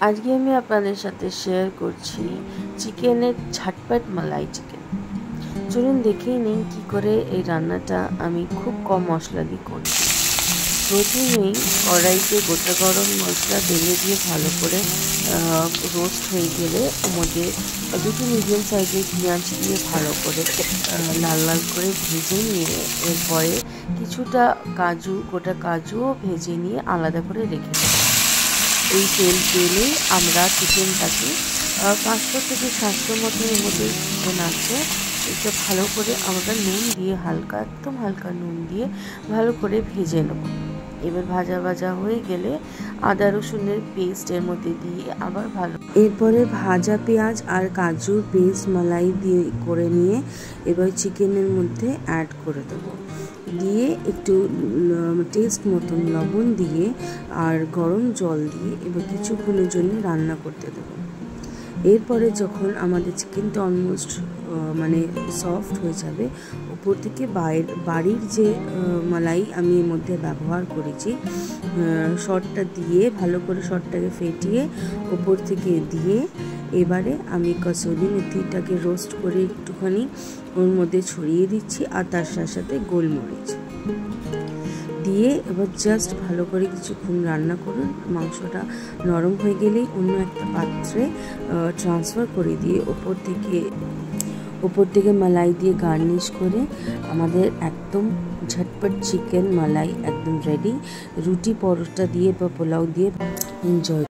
আজকে আমি আপনাদের সাথে শেয়ার করছি চিকেনের ঝটপট মালাই চিকেন। চলুন দেখেই নিন কী করে এই রান্নাটা আমি খুব কম মশলা দিয়ে করছি। প্রথমেই কড়াইতে গোটা গরম মশলা তেলে দিয়ে ভালো করে রোস্ট হয়ে গেলে ওর মধ্যে দুটো মিডিয়াম সাইজের পেঁয়াজ দিয়ে ভালো করে লাল লাল করে ভেজে নিয়ে এরপরে কিছুটা গোটা কাজুও ভেজে নিয়ে আলাদা করে রেখে দেবো। এই তেলেই আমরা চিকেনটাকে 500 থেকে 700 মতনের মধ্যে চিকেন আছে, এটা ভালো করে আমরা নুন দিয়ে একদম হালকা নুন দিয়ে ভালো করে ভেজে নেব। এবার ভাজা হয়ে গেলে আদা রসুনের পেস্ট এর মধ্যে দিয়ে আবার এরপরে ভাজা পেঁয়াজ আর কাজুর পেস্ট মালাই দিয়ে করে নিয়ে এবার চিকেনের মধ্যে অ্যাড করে দেবো। দিয়ে একটু টেস্ট মতন লবণ দিয়ে আর গরম জল দিয়ে এবার কিছুক্ষণের জন্য রান্না করতে দেবো। এরপরে যখন আমাদের চিকেনটা অলমোস্ট সফট হয়ে যাবে, উপর থেকে বাড়ির যে মালাই আমি এর মধ্যে ব্যবহার করেছি শর্টটা দিয়ে ভালো করে শর্টটাকে ফেটিয়ে উপর থেকে দিয়ে এবারে আমি কসুরি মেথিটাকে রোস্ট করে একটুখানি ওর মধ্যে ছড়িয়ে দিচ্ছি আর তার সাথে গোলমরিচ দিয়ে এবার জাস্ট ভালো করে কিছুক্ষণ রান্না করুন। মাংসটা নরম হয়ে গেলেই অন্য একটা পাত্রে ট্রান্সফার করে দিয়ে ওপর থেকে মালাই দিয়ে গার্নিশ করে আমাদের একদম ঝটপট চিকেন মালাই একদম রেডি। রুটি পরোটা দিয়ে বা পোলাও দিয়ে এনজয়।